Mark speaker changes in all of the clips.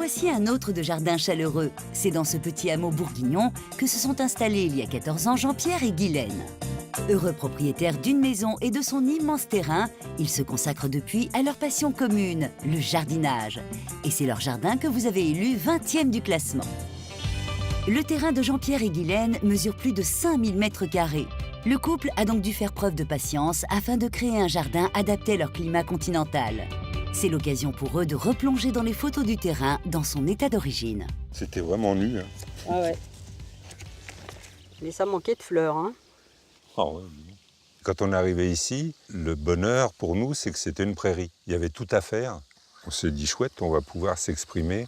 Speaker 1: voici un autre de jardin chaleureux. C'est dans ce petit hameau bourguignon que se sont installés il y a 14 ans Jean-Pierre et Guylaine. Heureux propriétaires d'une maison et de son immense terrain, ils se consacrent depuis à leur passion commune, le jardinage. Et c'est leur jardin que vous avez élu 20e du classement. Le terrain de Jean-Pierre et Guylaine mesure plus de 5000 mètres carrés. Le couple a donc dû faire preuve de patience afin de créer un jardin adapté à leur climat continental. C'est l'occasion pour eux de replonger dans les photos du terrain dans son état d'origine.
Speaker 2: C'était vraiment nu. Hein.
Speaker 3: Ah ouais. Mais ça manquait de fleurs, hein.
Speaker 2: Ah ouais. Quand on est arrivé ici, le bonheur pour nous, c'est que c'était une prairie. Il y avait tout à faire. On s'est dit, chouette, on va pouvoir s'exprimer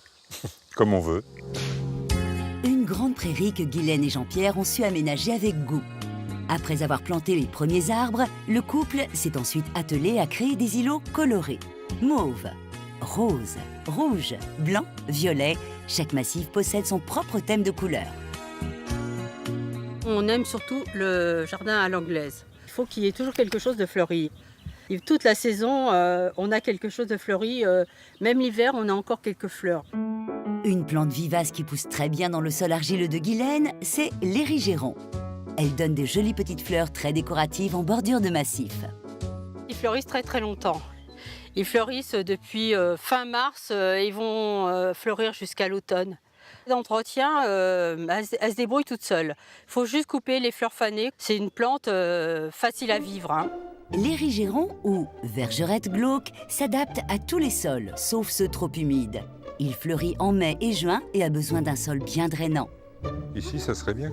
Speaker 2: comme on veut.
Speaker 1: Une grande prairie que Guylaine et Jean-Pierre ont su aménager avec goût. Après avoir planté les premiers arbres, le couple s'est ensuite attelé à créer des îlots colorés. Mauve, rose, rouge, blanc, violet, chaque massif possède son propre thème de couleur.
Speaker 3: On aime surtout le jardin à l'anglaise. Il faut qu'il y ait toujours quelque chose de fleuri. Et toute la saison, on a quelque chose de fleuri. Même l'hiver, on a encore quelques fleurs.
Speaker 1: Une plante vivace qui pousse très bien dans le sol argileux de Guylaine, c'est l'érigéron. Elle donne de jolies petites fleurs très décoratives en bordure de massif.
Speaker 3: Ils fleurissent très très longtemps. Ils fleurissent depuis fin mars et ils vont fleurir jusqu'à l'automne. L'entretien, elle se débrouille toute seule. Il faut juste couper les fleurs fanées. C'est une plante facile à vivre, hein.
Speaker 1: L'érigéron, ou vergerette glauque, s'adapte à tous les sols, sauf ceux trop humides. Il fleurit en mai et juin et a besoin d'un sol bien drainant.
Speaker 2: Ici, ça serait bien.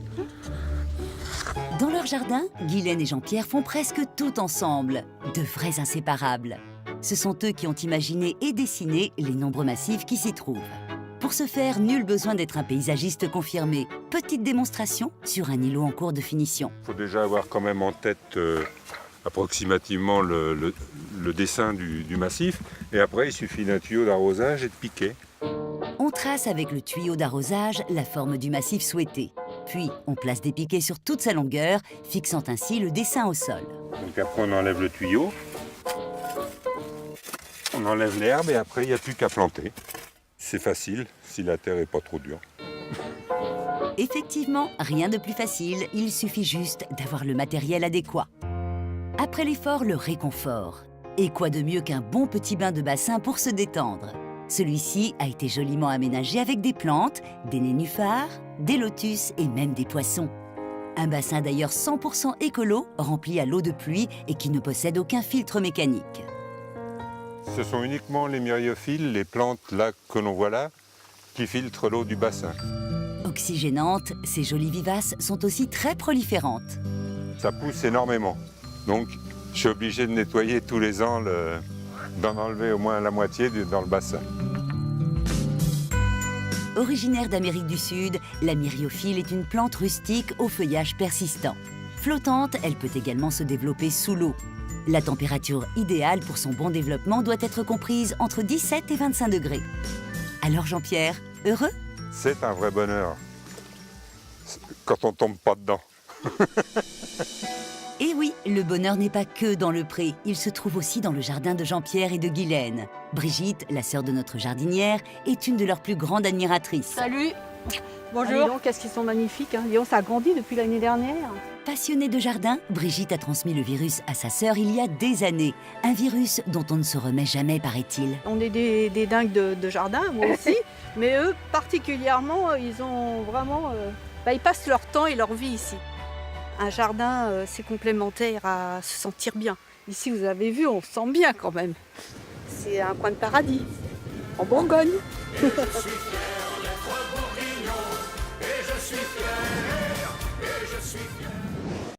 Speaker 1: Dans leur jardin, Guylaine et Jean-Pierre font presque tout ensemble, de vrais inséparables. Ce sont eux qui ont imaginé et dessiné les nombreux massifs qui s'y trouvent. Pour ce faire, nul besoin d'être un paysagiste confirmé. Petite démonstration sur un îlot en cours de finition.
Speaker 2: Il faut déjà avoir quand même en tête approximativement le dessin du massif. Et après, il suffit d'un tuyau d'arrosage et de piquer.
Speaker 1: On trace avec le tuyau d'arrosage la forme du massif souhaité. Puis, on place des piquets sur toute sa longueur, fixant ainsi le dessin au sol.
Speaker 2: Donc après, on enlève le tuyau. On enlève l'herbe et après, il n'y a plus qu'à planter. C'est facile si la terre n'est pas trop dure.
Speaker 1: Effectivement, rien de plus facile, il suffit juste d'avoir le matériel adéquat. Après l'effort, le réconfort. Et quoi de mieux qu'un bon petit bain de bassin pour se détendre? Celui-ci a été joliment aménagé avec des plantes, des nénuphars, des lotus et même des poissons. Un bassin d'ailleurs 100% écolo, rempli à l'eau de pluie et qui ne possède aucun filtre mécanique.
Speaker 2: Ce sont uniquement les myriophiles, les plantes là que l'on voit là, qui filtrent l'eau du bassin.
Speaker 1: Oxygénantes, ces jolies vivaces sont aussi très proliférantes.
Speaker 2: Ça pousse énormément. Donc, je suis obligé de nettoyer tous les ans, d'en enlever au moins la moitié dans le bassin.
Speaker 1: Originaire d'Amérique du Sud, la myriophylle est une plante rustique au feuillage persistant. Flottante, elle peut également se développer sous l'eau. La température idéale pour son bon développement doit être comprise entre 17 et 25 degrés. Alors Jean-Pierre, heureux?
Speaker 2: C'est un vrai bonheur, quand on tombe pas dedans.
Speaker 1: Et oui, le bonheur n'est pas que dans le pré, il se trouve aussi dans le jardin de Jean-Pierre et de Guylaine. Brigitte, la sœur de notre jardinière, est une de leurs plus grandes admiratrices.
Speaker 3: Salut.
Speaker 4: Bonjour. Ah, qu'est-ce qu'ils sont magnifiques, hein. Ça a grandi depuis l'année dernière.
Speaker 1: Passionnée de jardin, Brigitte a transmis le virus à sa sœur il y a des années. Un virus dont on ne se remet jamais, paraît-il.
Speaker 4: On est des dingues de jardin, moi aussi. Mais eux, particulièrement, ils ont vraiment... ils passent leur temps et leur vie ici. Un jardin, c'est complémentaire à se sentir bien. Ici, vous avez vu, on se sent bien quand même. C'est un coin de paradis, en Bourgogne.